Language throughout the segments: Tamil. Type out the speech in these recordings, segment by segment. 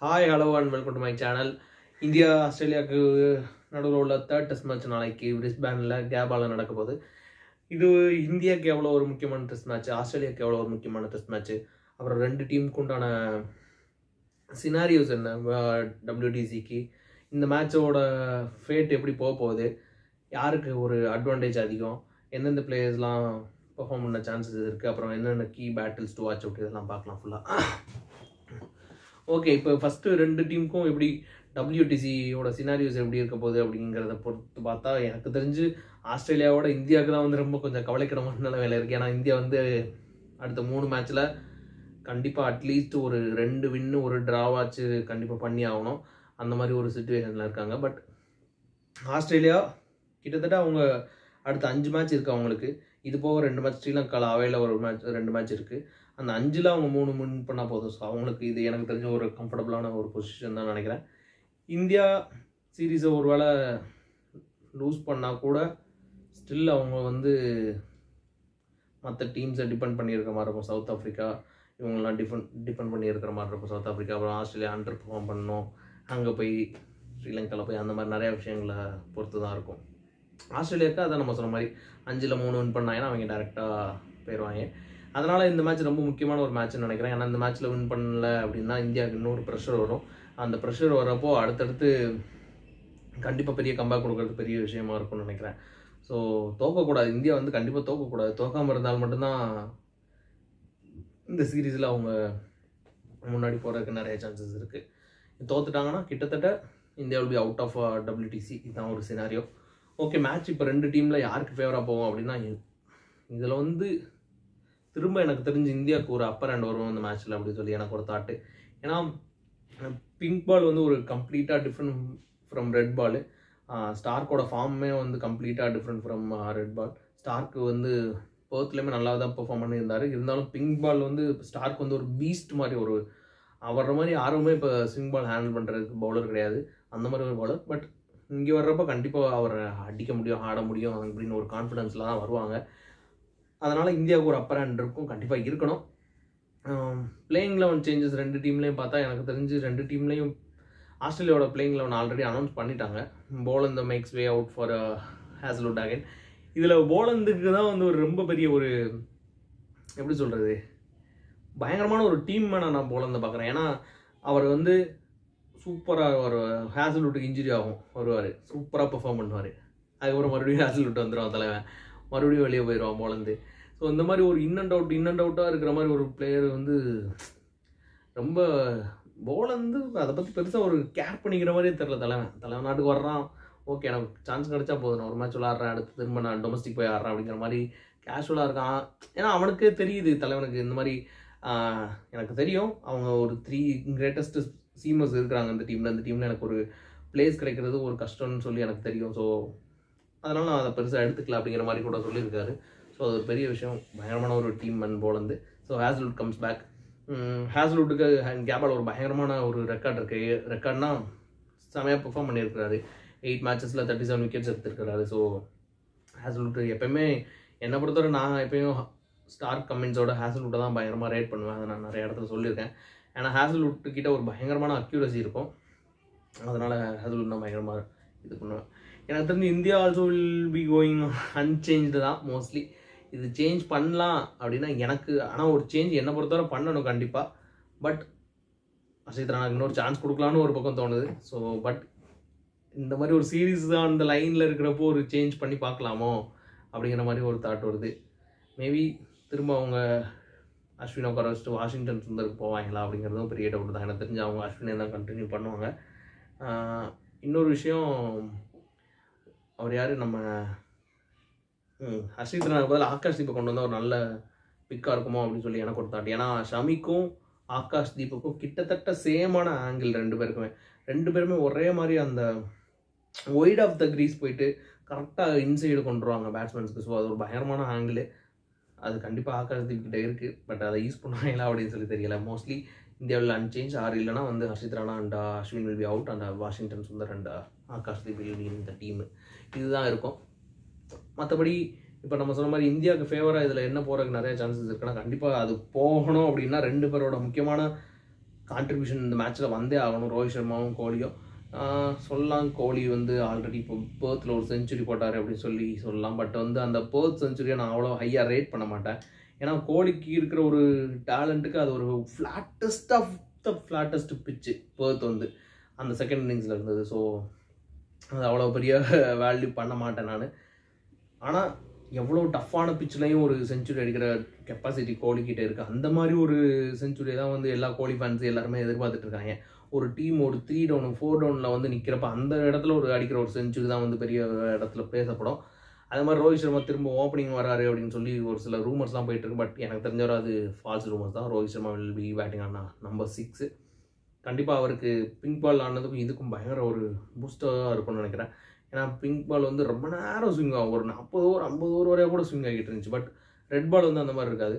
Hi, hello and welcome to my channel. India ஆஸ்திரேலியாவுக்கு நடுவில் உள்ள தேர்ட் டெஸ்ட் மேட்ச் நாளைக்கு பிரிஸ்பேனில் கேபாவில் நடக்க போகுது. இது இந்தியாவுக்கு எவ்வளோ ஒரு முக்கியமான டெஸ்ட் மேட்ச், ஆஸ்திரேலியாவுக்கு எவ்வளோ ஒரு முக்கியமான டெஸ்ட் மேட்ச், அப்புறம் ரெண்டு டீமுக்கு உண்டான சினாரியோஸ் என்ன, WTCக்கு இந்த மேட்சோட ஃபேட் எப்படி போக போகுது, யாருக்கு ஒரு அட்வான்டேஜ் அதிகம், எந்தெந்த பிளேயர்ஸ்லாம் பெர்ஃபார்ம் பண்ண சான்சஸ் இருக்குது, அப்புறம் என்னென்ன key battles to watch out இதெல்லாம் பார்க்கலாம் ஃபுல்லாக. ஓகே, இப்போ ஃபஸ்ட்டு ரெண்டு டீமுக்கும் எப்படி WTCயோட சினாரியோஸ் எப்படி இருக்க போகுது அப்படிங்கிறத பொறுத்து பார்த்தா எனக்கு தெரிஞ்சு ஆஸ்திரேலியாவோட இந்தியாவுக்கு தான் வந்து ரொம்ப கொஞ்சம் கவலைக்கிடமான நிலைமையில இருக்குது. ஏன்னா இந்தியா வந்து அடுத்த 3 மேட்ச்சில் கண்டிப்பாக அட்லீஸ்ட் ஒரு 2 வின்னு ஒரு ட்ராவாச்சு கண்டிப்பாக பண்ணி ஆகணும். அந்த மாதிரி ஒரு சுச்சுவேஷனில் இருக்காங்க. பட் ஆஸ்திரேலியா கிட்டத்தட்ட அவங்க அடுத்த 5 மேட்ச் இருக்குது அவங்களுக்கு. இது போக 2 மேட்ச் ஸ்ரீலங்காவில் அவையில் ஒரு மேட்ச் 2 மேட்ச் இருக்குது. அந்த 5ல் அவங்க 3 வின் பண்ணால் போதும். ஸோ அவங்களுக்கு இது எனக்கு தெரிஞ்ச ஒரு கம்ஃபர்டபுளான ஒரு பொசிஷன் தான் நினைக்கிறேன். இந்தியா சீரீஸை ஒரு வேளை லூஸ் பண்ணால் கூட ஸ்டில் அவங்க வந்து மற்ற டீம்ஸை டிபெண்ட் பண்ணியிருக்கிற மாதிரி இருக்கும். சவுத் ஆஃப்ரிக்கா இவங்கெல்லாம் டிபெண்ட் பண்ணியிருக்கிற மாதிரி இருக்கும். சவுத் ஆஃப்ரிக்கா அப்புறம் ஆஸ்திரேலியா அண்டர் பெர்ஃபார்ம் பண்ணணும், அங்கே போய் ஸ்ரீலங்காவில் போய் அந்த மாதிரி நிறையா விஷயங்களை பொறுத்து தான் இருக்கும். ஆஸ்திரேலியாவுக்கு அதை நம்ம சொன்ன மாதிரி 5ல் 3 வின் பண்ணாங்கன்னா அவங்க டேரெக்டாக போயிடுவாங்க. அதனால் இந்த மேட்ச் ரொம்ப முக்கியமான ஒரு மேட்ச்னு நினைக்கிறேன். ஏன்னா இந்த மேட்ச்சில் வின் பண்ணல அப்படின்னா இந்தியாவுக்கு இன்னொரு ப்ரெஷர் வரும். அந்த ப்ரெஷர் வரப்போ அடுத்தடுத்து கண்டிப்பாக பெரிய கம்பேக் கொடுக்கறது பெரிய விஷயமா இருக்கும்னு நினைக்கிறேன். ஸோ தோக்கக்கூடாது, இந்தியா வந்து கண்டிப்பாக தோக்கக்கூடாது. தோக்காமல் இருந்தால் மட்டும்தான் இந்த சீரீஸில் அவங்க முன்னாடி போகிறதுக்கு நிறைய சான்சஸ் இருக்குது. தோத்துட்டாங்கன்னா கிட்டத்தட்ட India will be out of WTC. இதுதான் ஒரு சினாரியோ. ஓகே, மேட்ச் இப்போ 2 டீமில் யாருக்கு ஃபேவராக போகும் அப்படின்னா இதில் வந்து திரும்ப எனக்கு தெரிஞ்சு இந்தியாவுக்கு ஒரு அப்பர் ஹேண்ட் வரும் இந்த மேட்ச்சில் அப்படின்னு சொல்லி எனக்கு ஒரு தாட்டு. ஏன்னா பிங்க் பால் வந்து ஒரு கம்ப்ளீட்டாக டிஃப்ரெண்ட் ஃப்ரம் ரெட் பால். ஸ்டார்க்கோட ஃபார்மே வந்து கம்ப்ளீட்டாக டிஃப்ரெண்ட் ஃப்ரம் ரெட் பால். ஸ்டார்க்கு வந்து பர்த்லேயுமே நல்லா தான் பெர்ஃபார்ம் பண்ணியிருந்தார். இருந்தாலும் பிங்க் பால் வந்து ஸ்டார்க் வந்து ஒரு பீஸ்ட் மாதிரி ஒரு வர்ற மாதிரி யாருமே இப்போ ஸ்விங் பால் ஹேண்டில் பண்ணுறதுக்கு பவுலர் கிடையாது, அந்த மாதிரி ஒரு பவுலர். பட் இங்கே வர்றப்போ கண்டிப்பாக அவரை அடிக்க முடியும், ஆட முடியும் அப்படின்னு ஒரு கான்ஃபிடென்ஸில் தான் வருவாங்க. அதனால் இந்தியாவுக்கு ஒரு அப்பர் ஹேண்ட் இருக்கும், கண்டிப்பாக இருக்கணும். பிளேயிங் 11 சேஞ்சஸ் 2 டீம்லேயும் பார்த்தா எனக்கு தெரிஞ்சு 2 டீம்லேயும் ஆஸ்திரேலியாவோட பிளேயிங் 11 ஆல்ரெடி அனௌன்ஸ் பண்ணிட்டாங்க. Boland makes way out for Hazlewood again. இதில் போலந்துக்கு தான் வந்து ஒரு ரொம்ப பெரிய ஒரு எப்படி சொல்கிறது பயங்கரமான ஒரு டீம் நான் போலந்தை பார்க்குறேன். ஏன்னா அவர் வந்து சூப்பராக ஒரு ஹேசல்வுட்டுக்கு இன்ஜுரி ஆகும், வருவார், சூப்பராக பெர்ஃபார்ம் பண்ணுவார். அதுக்கப்புறம் மறுபடியும் ஹேசல்வுட் வந்துடுவான் தலைவன், மறுபடியும் வெளியே போயிடுவான் போலந்து. ஸோ இந்த மாதிரி ஒரு இன் அண்ட் அவுட்டாக இருக்கிற மாதிரி ஒரு பிளேயர் வந்து ரொம்ப போலந்து அதை பற்றி பெருசாக ஒரு கேர் பண்ணிக்கிற மாதிரியே தெரில. தலைவன் நாட்டுக்கு வர்றான், ஓகே எனக்கு சான்ஸ் கிடைச்சா போதும், நான் ஒரு மேட்ச் விளாட்றேன், அடுத்து திரும்ப நான் டொமஸ்டிக் போய் ஆடுறேன் அப்படிங்கிற மாதிரி கேஷுவலாக இருக்கான். ஏன்னா அவனுக்கே தெரியுது தலைவனுக்கு இந்த மாதிரி எனக்கு தெரியும் அவங்க ஒரு 3 கிரேட்டஸ்ட் சீமர்ஸ் இருக்கிறாங்க இந்த டீமில் எனக்கு ஒரு பிளேஸ் கிடைக்கிறது ஒரு கஷ்டம்னு சொல்லி எனக்கு தெரியும். ஸோ அதனால் நான் அதை பெருசாக எடுத்துக்கல அப்படிங்கிற மாதிரி கூட சொல்லியிருக்காரு. ஸோ அது ஒரு பெரிய விஷயம், பயங்கரமான ஒரு team Poland. So Hazlewood comes back. ஹேசல்வுட்டுக்கு கேபால் ஒரு பயங்கரமான ஒரு ரெக்கார்ட் இருக்குது. ரெக்கார்ட்னா செமையாக பெர்ஃபார்ம் பண்ணியிருக்கிறாரு. 8 மேட்சஸில் 37 விக்கெட்ஸ் எடுத்துருக்கிறாரு. ஸோ ஹேசல்வுட் எப்போயுமே என்னை பொறுத்தவரை நான் எப்பயும் ஸ்டார்க் கமின்ஸோட ஹேசல்வுட்டை தான் பயங்கரமாக ரேட் பண்ணுவேன். அதை நான் நிறைய இடத்துல சொல்லியிருக்கேன். ஏன்னா ஹேசல்வுட்டுக்கிட்ட ஒரு பயங்கரமான அக்யூரசி இருக்கும், அதனால் ஹேசல்வுட் நான் பயங்கரமாக இது பண்ணுவேன். எனக்கு தெரிஞ்சு India also will be going unchanged தான் மோஸ்ட்லி. இது சேஞ்ச் பண்ணலாம் அப்படின்னா எனக்கு, ஆனால் ஒரு சேஞ்ச் என்னை பொறுத்தவரை பண்ணணும் கண்டிப்பாக. பட் ஹர்ஷித் ராணாக்கு இன்னொரு சான்ஸ் கொடுக்கலான்னு ஒரு பக்கம் தோணுது. ஸோ பட் இந்த மாதிரி ஒரு சீரீஸ் தான் அந்த லைனில் இருக்கிறப்போ ஒரு சேஞ்ச் பண்ணி பார்க்கலாமோ அப்படிங்கிற மாதிரி ஒரு தாட் வருது. மேபி திரும்ப அவங்க அஸ்வினை உட்கார வச்சுட்டு வாஷிங்டன் சுந்தருக்கு போவாங்களா அப்படிங்கிறதும் பெரிய டவுட் தான். எனக்கு தெரிஞ்சு அவங்க அஸ்வினை தான் கண்டினியூ பண்ணுவாங்க. இன்னொரு விஷயம், அவர் யார் நம்ம ஹர்ஷித் ராணாக்கு பதில் ஆகாஷ் தீபக் கொண்டு வந்தால் ஒரு நல்ல பிக்காக இருக்குமோ அப்படின்னு சொல்லி எனக்கு ஒரு தாட். ஏன்னா ஷமிக்கும் ஆகாஷ் தீபக்கும் கிட்டத்தட்ட சேமான ஆங்கிள் 2 பேருமே ஒரே மாதிரி அந்த ஒய்ட் ஆஃப் த கிரீஸ் போயிட்டு கரெக்டாக இன்சைடு கொண்டுருவாங்க பேட்ஸ்மேன்ஸ்க்கு. ஸோ அது ஒரு பயங்கரமான ஆங்கிள், அது கண்டிப்பாக ஆகாஷ் தீப் கிட்ட இருக்குது. பட் அதை யூஸ் பண்ணுவாங்களா அப்படின்னு சொல்லி தெரியல. மோஸ்ட்லி இந்தியாவில் அன்சேஞ்ச் ஆர் இல்லைனா வந்து Harshit Rana and Ashwin will be out and Washington Sundar and Akash Deep will be இந்த டீமு. இதுதான் இருக்கும். மற்றபடி இப்போ நம்ம சொன்ன மாதிரி இந்தியாவுக்கு ஃபேவராக இதில் என்ன போகிறதுக்கு நிறைய சான்சஸ் இருக்குன்னா கண்டிப்பாக அது போகணும் அப்படின்னா 2 பேரோட முக்கியமான கான்ட்ரிபியூஷன் இந்த மேட்ச்சில் வந்தே ஆகணும். ரோஹித் சர்மாவும் கோலியும் சொல்லலாம். கோலி வந்து ஆல்ரெடி இப்போ பேர்த்தில் ஒரு செஞ்சுரி போட்டார் அப்படின்னு சொல்லலாம். பட் வந்து அந்த பேர்த் செஞ்சுரியை நான் அவ்வளோ ஹையாக ரேட் பண்ண மாட்டேன். ஏன்னா கோலிக்கு இருக்கிற ஒரு டேலண்ட்டுக்கு அது ஒரு ஃப்ளாட்டஸ்ட் பிச்சு பேர்த் வந்து அந்த செகண்ட் இன்னிங்ஸில் இருந்தது. ஸோ அது அவ்வளோ பெரிய வேல்யூ பண்ண மாட்டேன் நான். ஆனால் எவ்வளோ டஃப்பான பிச்சுலையும் ஒரு செஞ்சுரி அடிக்கிற கெப்பாசிட்டி கோலிக்கிட்ட இருக்குது. அந்த மாதிரி ஒரு செஞ்சுரியை தான் வந்து எல்லா கோலி ஃபேன்ஸு எல்லாருமே எதிர்பார்த்துட்டு இருக்காங்க. ஒரு டீம் ஒரு 3 down 4 downல வந்து நிற்கிறப்ப அந்த இடத்துல ஒரு அடிக்கிற ஒரு செஞ்சுரி தான் வந்து பெரிய இடத்துல பேசப்படும். அது மாதிரி ரோஹித் சர்மா திரும்ப ஓப்பனிங் வராரு அப்படின்னு சொல்லி ஒரு சில ரூமர்ஸ்லாம் போயிட்டு இருக்கு. பட் எனக்கு தெரிஞ்சவரை அது ஃபால்ஸ் ரூமர்ஸ் தான். Rohit Sharma will be batting ஆனா நம்பர் 6. கண்டிப்பாக அவருக்கு பிங்க் பால் ஆனதுக்கும் இதுக்கும் பயங்கர ஒரு பூஸ்டாக இருக்கும்னு நினைக்கிறேன். ஏன்னா பிங்க் பால் வந்து ரொம்ப நேரம் ஸ்விங் ஆகும். ஒரு 40 ஓவர் 50 ஓவர் வரையா கூட ஸ்விங் ஆகிட்டு இருந்துச்சு. பட் ரெட் பால் வந்து அந்த மாதிரி இருக்காது.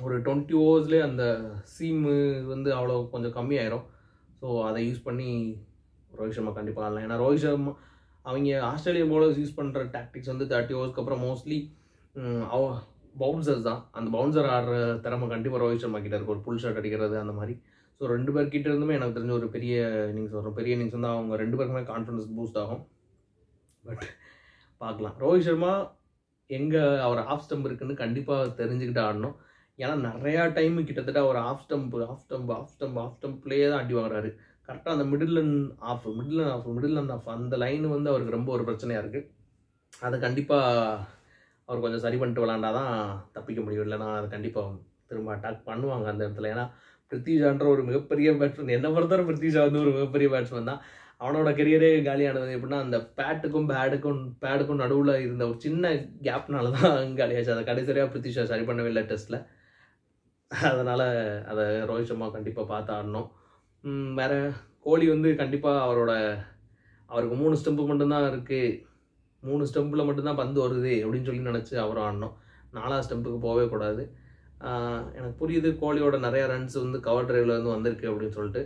ஒரு 20 ஓவர்ஸ்லேயே அந்த சீமு வந்து அவ்வளோ கொஞ்சம் கம்மியாயிரும். ஸோ அதை யூஸ் பண்ணி ரோஹித் சர்மா கண்டிப்பாக ஆடலாம். ஏன்னா ரோஹித் சர்மா அவங்க ஆஸ்திரேலியன் பவுலர்ஸ் யூஸ் பண்ணுற டாக்டிக்ஸ் வந்து 30 ஓவர்ஸ்க்கு அப்புறம் மோஸ்ட்லி பவுன்சர்ஸ் தான். அந்த பவுன்சர் ஆடுற திறமை கண்டிப்பாக ரோஹித் சர்மா கிட்ட இருக்கும். ஒரு புல் ஷாட் அடிக்கிறது அந்த மாதிரி. ஸோ 2 பேர்கிட்ட இருந்துமே எனக்கு தெரிஞ்ச ஒரு பெரிய இன்னிங்ஸ் வரும். பெரிய இன்னிங்ஸ் வந்து அவங்க 2 பேருக்குமே கான்ஃபிடன்ஸ் பூஸ்ட் ஆகும். பட் பார்க்கலாம். ரோஹித் சர்மா எங்கே அவர் ஆஃப் ஸ்டம்ப் இருக்குன்னு கண்டிப்பாக தெரிஞ்சுக்கிட்டு ஆடணும். ஏன்னா நிறையா டைம் கிட்டத்தட்ட ஒரு ஆஃப் ஸ்டம்ப்லேயே தான் அடி வாங்குறாரு. கரெக்டாக அந்த மிடில் அண்ட் ஆஃப் அந்த லைன் வந்து அவருக்கு ரொம்ப ஒரு பிரச்சனையாக இருக்குது. அதை கண்டிப்பாக அவர் கொஞ்சம் சரி பண்ணிட்டு விளாண்டா தான் தப்பிக்க முடியும். இல்லைனா அதை கண்டிப்பாக திரும்ப அட்டாக் பண்ணுவாங்க அந்த இடத்துல. ஏன்னா பிருத்திவிஷான்ற ஒரு மிகப்பெரிய பேட்ஸ்மேன், என்ன பொறுத்தவரை பிருத்திவிஷா வந்து ஒரு மிகப்பெரிய பேட்ஸ்மேன் தான். அவனோட கரியரே காலியானது எப்படின்னா அந்த பேடுக்கும் நடுவில் இருந்த ஒரு சின்ன கேப்னால தான் காலியாச்சு. அதை கடைசியாக பிருத்திவிஷா சரி பண்ணவே இல்லை டெஸ்ட்டில். அதனால் அதை ரோஹித் சர்மா கண்டிப்பாக பார்த்து ஆடணும். வேறு கோலி வந்து கண்டிப்பாக அவருக்கு 3 ஸ்டெம்பு மட்டும்தான் இருக்குது, 3 ஸ்டெம்பில் மட்டும்தான் பந்து வருது அப்படின்னு சொல்லி நினச்சி அவரும் ஆடணும். 4ஆவது ஸ்டெம்புக்கு போகவே கூடாது. எனக்கு புரியுது கோலியோட நிறையா ரன்ஸ் வந்து கவர் டிரைவில் வந்து வந்திருக்கு அப்படின்னு சொல்லிட்டு.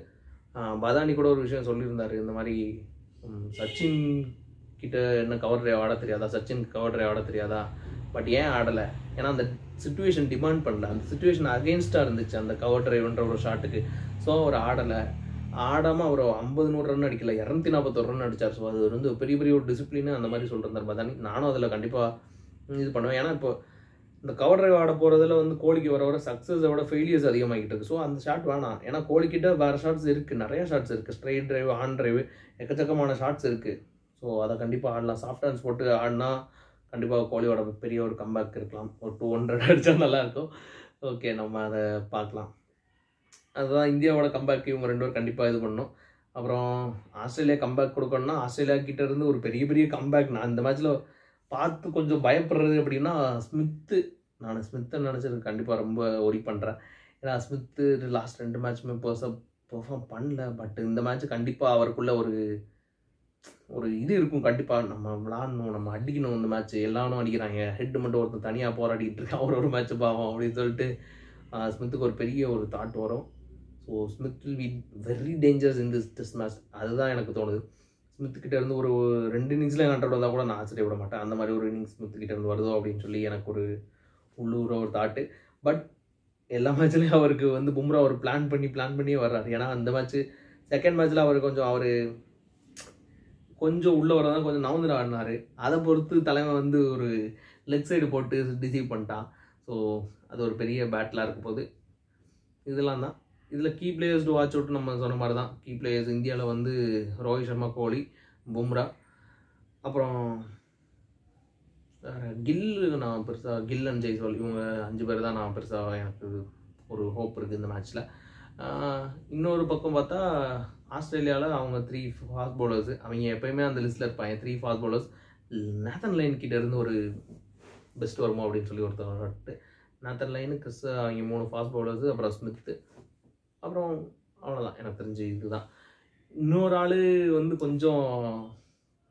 பதானி கூட ஒரு விஷயம் சொல்லியிருந்தார். இந்த மாதிரி சச்சின் கிட்ட என்ன கவர் டிரைவ் ஆட தெரியாதா, சச்சினுக்கு கவர் டிரைவ் ஆட தெரியாதா, பட் ஏன் ஆடலை? ஏன்னா அந்த சிச்சுவேஷன் டிமாண்ட் பண்ணல, அந்த சிச்சுவேஷன் அகெயின்ஸ்டாக இருந்துச்சு அந்த கவர் டிரைவ்ன்ற ஒரு ஷாட்டுக்கு. ஸோ அவர் ஆடாமல் அவர் 50-100 ரன் அடிக்கல, 241 ரன் அடித்தார். ஸோ அது வந்து பெரிய ஒரு டிசிப்ளின்னு அந்த மாதிரி சொல்லிருந்தார் பதானி. நானும் அதில் கண்டிப்பாக இது பண்ணுவேன். ஏன்னா இப்போ இந்த கவர் டிரைவ் ஆட போகிறதுல வந்து கோலிக்கு வர சக்ஸஸை விட ஃபெயிலியர்ஸ் அதிகமாகிட்டு இருக்குது. ஸோ அந்த ஷாட் வேணாம். ஏன்னா கோலிக்கிட்ட வேறு ஷாட்ஸ் இருக்குது, நிறைய ஷாட்ஸ் இருக்குது. ஸ்ட்ரைட் டிரைவ், ஆன் டிரைவ், எக்கச்சக்கமான ஷாட்ஸ் இருக்குது. ஸோ அதை கண்டிப்பாக ஆடலாம். சாஃப்ட் ஹேண்ட்ஸ் போட்டு ஆடினா கண்டிப்பாக கோலியோட பெரிய ஒரு கம்பேக் இருக்கலாம். ஒரு 200 அடித்தா நல்லாயிருக்கும். ஓகே, நம்ம அதை பார்க்கலாம். அதுதான் இந்தியாவோட கம்பேக். இவங்க 2 பேரும் கண்டிப்பாக இது பண்ணணும். அப்புறம் ஆஸ்திரேலியா கம்பேக் கொடுக்கணும்னா ஆஸ்திரேலியா கிட்ட இருந்து ஒரு பெரிய கம்பேக் நான் இந்த மேட்ச்சில் பார்த்து கொஞ்சம் பயப்படுறது அப்படின்னா நான் ஸ்மித்தை நினச்சது கண்டிப்பாக ரொம்ப ஒரி பண்ணுறேன். ஏன்னா ஸ்மித்து லாஸ்ட் 2 மேட்ச்சுமே பெர்ஃபார்ம் பண்ணல. பட் இந்த மேட்ச் கண்டிப்பாக அவருக்குள்ள ஒரு இது இருக்கும். கண்டிப்பாக நம்ம விளாடணும், நம்ம அடிக்கணும். இந்த மேட்ச் எல்லாரும் அடிக்கிறாங்க, ஹெட்டு மட்டும் ஒருத்தர் தனியாக போராடிட்டு இருக்கு, ஒரு மேட்ச் பாவம் அப்படின்னு சொல்லிட்டு ஸ்மித்துக்கு ஒரு பெரிய ஒரு தாட் வரும். So Smith will be very dangerous in this test match. அதுதான் எனக்கு தோணுது. ஸ்மித்துக்கிட்ட இருந்து ஒரு 2 இன்னிங்ஸில் 100 வந்தால் கூட நான் ஆச்சரியப்பட மாட்டேன். அந்த மாதிரி ஒரு இன்னிங்ஸ் ஸ்மித்துக்கிட்ட இருந்து வருதோ அப்படின்னு சொல்லி எனக்கு ஒரு உள்ளூர ஒரு தாட்டு. பட் எல்லா மேட்ச்லேயும் அவருக்கு வந்து பும்ரா ஒரு பிளான் பண்ணியே வர்றாரு. ஏன்னா அந்த மேட்ச்சு செகண்ட் மேட்ச்சில் அவர் கொஞ்சம் உள்ளே வரதான் கொஞ்சம் நவந்து ஆடினார். அதை பொறுத்து தலைமை வந்து ஒரு லெக் சைடு போட்டு டிசீவ் பண்ணிட்டான். ஸோ அது ஒரு பெரிய பேட்டிலாக இருக்க போகுது. இதெல்லாம் தான் இதில் key players to watch out. நம்ம சொன்ன மாதிரி தான் கீ பிளேயர்ஸ் இந்தியாவில் வந்து ரோஹித் சர்மா, கோலி, பும்ரா, அப்புறம் நான் பெருசாக கில் அண்ட் ஜெய்ஸ்வால் இவங்க 5 பேர் தான் நான் பெருசாக எனக்கு ஒரு ஹோப் இருக்குது இந்த மேட்ச்சில். இன்னொரு பக்கம் பார்த்தா ஆஸ்திரேலியாவில் அவங்க 3 ஃபாஸ்ட் பவுலர்ஸ், அவங்க எப்போயுமே அந்த லிஸ்ட்டில் இருப்பாங்க. 3 ஃபாஸ்ட் பவுலர்ஸ். நேத்தன் லைன் கிட்ட இருந்து ஒரு பெஸ்ட் வருமோ அப்படின்னு சொல்லி ஒருத்தர் நேத்தன் லைனு, கிறிஸ், அவங்க 3 ஃபாஸ்ட் பவுலர்ஸு, அப்புறம் ஸ்மித்து, அப்புறம் அவ்வளோதான் எனக்கு தெரிஞ்சு இதுதான். இன்னொரு ஆள் வந்து கொஞ்சம்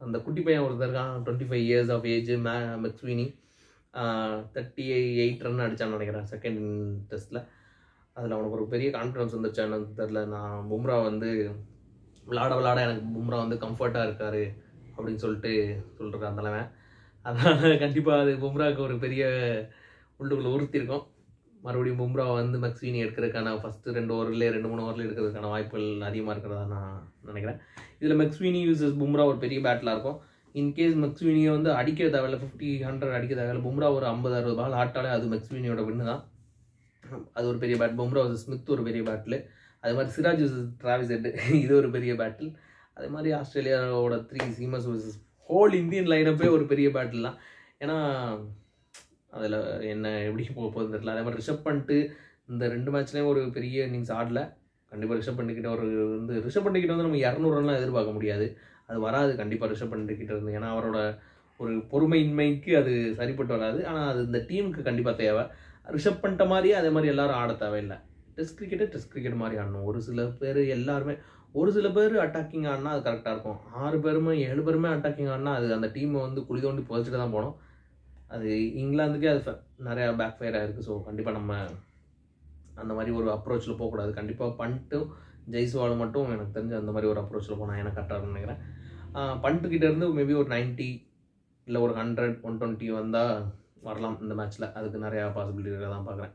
அந்த குட்டி பையன் ஒருத்தர் இருக்கான், 25 years of age, McSweeney, 38 run அடித்தான்னு நினைக்கிறேன் செகண்ட் டெஸ்ட்டில். அதில் அவனுக்கு ஒரு பெரிய கான்ஃபிடன்ஸ் வந்துருச்சான்னு தெரில. நான் பும்ரா வந்து விளாட எனக்கு பும்ரா வந்து கம்ஃபர்ட்டாக இருக்கார் அப்படின்னு சொல்லிட்டுருக்கான் தலைவன். அதனால் கண்டிப்பாக அது பும்ராவுக்கு ஒரு பெரிய உள்ளுக்குள்ளே உறுத்திருக்கும். மறுபடியும் பும்ரா வந்து மெக்ஸ்வீனி எடுக்கிறதுக்கான ஃபஸ்ட்டு 2 ஓவர்லேயே 2-3 ஓவரில் எடுக்கிறதுக்கான வாய்ப்புகள் அதிகமாக இருக்கிறதா நான் நினைக்கிறேன். இதில் மெக்ஸ்வீனி யூசஸ் பும்ரா ஒரு பெரிய பேட்டிலாக இருக்கும். இன்கேஸ் மெக்ஸ்வீனியை வந்து அடிக்க தேவையில்ல, 50-100 அடிக்க தேவையில்ல, பும்ரா ஒரு 50-60 பால் ஆட்டாலே அது மெக்ஸ்வீனியோட வின்னு தான். அது ஒரு பெரிய பேட். பும்ரா வர்சஸ் ஸ்மித் ஒரு பெரிய பேட்டில். அதே மாதிரி சிராஜ் வர்சஸ் டிராவிஸ் ஹெட் இது ஒரு பெரிய பேட்டில். அதே மாதிரி ஆஸ்திரேலியாவோட 3 சீமர்ஸ் வர்சஸ் ஹோல் இந்தியன் லைனப்பே ஒரு பெரிய பேட்டில் தான். ஏன்னா அதில் என்ன எப்படி போகுதுன்னு தெரியல. அதே மாதிரி ரிஷப் பண்ணிட்டு இந்த 2 மேட்ச்லேயும் ஒரு பெரிய இன்னிங்ஸ் ஆடல. கண்டிப்பாக ரிஷப் பண்ணிக்கிட்ட ரிஷப் பண்ணிக்கிட்ட வந்து நம்ம 200 ரன்லாம் எதிர்பார்க்க முடியாது. அது வராது கண்டிப்பாக ரிஷப் பண்ணிக்கிட்ட இருந்து. ஏன்னா அவரோட ஒரு பொறுமையின்மைக்கு அது சரிப்பட்டு வராது. ஆனால் அது இந்த டீமுக்கு கண்டிப்பாக தேவை. ரிஷப் பண்ணிட்ட மாதிரியே அதே மாதிரி எல்லாரும் ஆட தேவையில்லை. டெஸ்ட் கிரிக்கெட் மாதிரி ஆடணும். ஒரு சில பேர் அட்டாக்கிங் ஆடினா அது கரெக்டாக இருக்கும். 7 பேருமே அட்டாக்கிங் ஆடினா அது அந்த டீமை வந்து குழி தோண்டி புதைச்சிட்டு தான் போனோம். அது இங்கிலாந்துக்கே அது நிறையா பேக் ஃபயர் ஆகிருக்கு. ஸோ கண்டிப்பாக நம்ம அந்த மாதிரி ஒரு அப்ரோச்சில் போகக்கூடாது. கண்டிப்பாக பண்ட்டும் ஜெய்ஸ்வால் மட்டும் எனக்கு தெரிஞ்சு அந்த மாதிரி ஒரு அப்ரோச்சில் போனால் எனக்கு கரெக்டாக நினைக்கிறேன். பண்ட்டுக்கிட்ட இருந்து மேபி ஒரு 90 இல்லை ஒரு 100-120 வந்தால் வரலாம் இந்த மேட்ச்சில். அதுக்கு நிறையா பாசிபிலிட்டி தான் பார்க்குறேன்.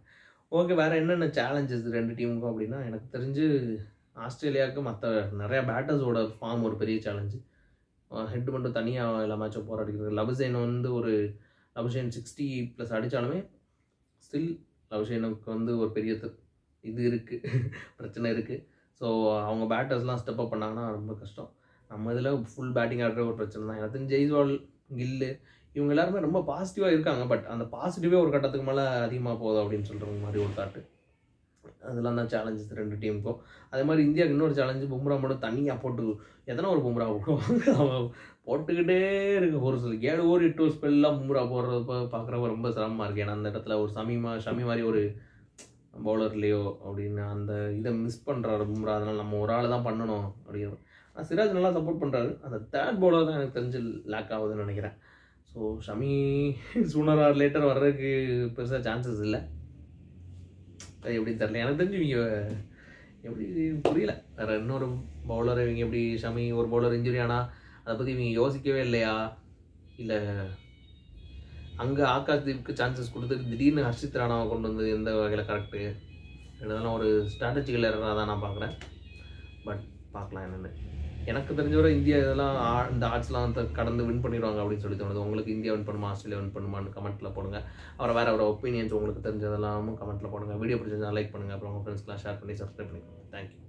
ஓகே, வேறு என்னென்ன சேலஞ்சஸ் 2 டீமுக்கும் அப்படின்னா, எனக்கு தெரிஞ்சு ஆஸ்திரேலியாவுக்கு மற்ற நிறையா பேட்டர்ஸோட ஃபார்ம் ஒரு பெரிய சேலஞ்சு. ஹெட் மட்டும் தனியாக எல்லா மேட்சும் போராடிக்கிறது. லபுசேன் வந்து ஒரு லபுசேன் 60+ அடித்தாலுமே ஸ்டில் லபுசேனுக்கு வந்து ஒரு பெரிய இது இருக்குது, பிரச்சனை இருக்குது. ஸோ அவங்க பேட்டர்ஸ்லாம் ஸ்டெப் அப் பண்ணாங்கன்னா ரொம்ப கஷ்டம். நம்ம இதில் ஃபுல் பேட்டிங் ஆடுற ஒரு பிரச்சனை தான். எனக்கு தெரிஞ்சு ஜெய்ஸ்வால், கில்லு இவங்க எல்லாருமே ரொம்ப பாசிட்டிவாக இருக்காங்க. பட் அந்த பாசிட்டிவே ஒரு கட்டத்துக்கு மேலே அதிகமாக போதும் அப்படின்னு சொல்கிற மாதிரி ஒரு தாட்டு. அதெல்லாம் தான் சேலஞ்சஸ் 2 டீமுக்கும். அதே மாதிரி இந்தியாவுக்கு இன்னொரு சேலஞ்சு, பும்ரா மட்டும் தனியாக போட்டு எதனா ஒரு பும்ரா போட்டுக்கிட்டே இருக்கு. ஒரு சில 7 ஓவர் 8 ஓவர் ஸ்பெல்லாம் பும்ரா போடுறது பார்க்குறப்ப ரொம்ப சிரமமாக இருக்குது. ஏன்னா அந்த இடத்துல ஒரு ஷமி மாதிரி ஒரு பவுலர் இல்லையோ அப்படின்னு அந்த இதை மிஸ் பண்ணுறாரு பும்ரா. அதனால் நம்ம ஒரு ஆள் தான் பண்ணணும் அப்படின்னு. ஆனால் சிராஜ் நல்லா சப்போர்ட் பண்ணுறாரு. அந்த 3rd பவுலர் தான் எனக்கு தெரிஞ்சு லேக் ஆகுதுன்னு நினைக்கிறேன். So Shami sooner R later வர்றதுக்கு பெருசாக சான்சஸ் இல்லை. அது எப்படின்னு தெரியல. எனக்கு தெரிஞ்சு இவங்க எப்படி புரியல. வேறு இன்னொரு பவுலர் இவங்க எப்படி ஷமி ஒரு பவுலர் இன்ஜுரி ஆனால் அதை பற்றி இவங்க யோசிக்கவே இல்லையா? இல்லை அங்கே ஆகாஷ்தீப்க்கு சான்சஸ் கொடுத்துட்டு திடீர்னு ஹர்ஷித் ராணாவை கொண்டு வந்தது எந்த வகையில் கரெக்டு? இதெல்லாம் ஒரு ஸ்ட்ராட்டஜிக்கல் எரராக தான் நான் பார்க்குறேன். பட் பார்க்கலாம் என்னென்னு. எனக்கு தெரிஞ்சவரை இந்தியா இதெல்லாம் இந்த ஆட்ஸ்லாம் கடந்து வின் பண்ணிடுவாங்க அப்படின்னு சொல்லி தோணுது. உங்களுக்கு இந்தியா வின் பண்ணுமா, ஆஸ்திரேலியா வின் பண்ணுமான்னு கமெண்ட்டில் போடுங்க. அப்புறம் வேறு ஒரு ஒப்பீனியன்ஸ் உங்களுக்கு தெரிஞ்சதெல்லாமும் கமெண்ட்டில் போடுங்க. வீடியோ பிடிச்சிருந்தா லைக் பண்ணுங்கள். அப்புறம் உங்கள் ஃப்ரெண்ட்ஸ்லாம் ஷேர் பண்ணி சப்ஸ்கிரைப் பண்ணிக்கோங்க. தேங்க்யூ.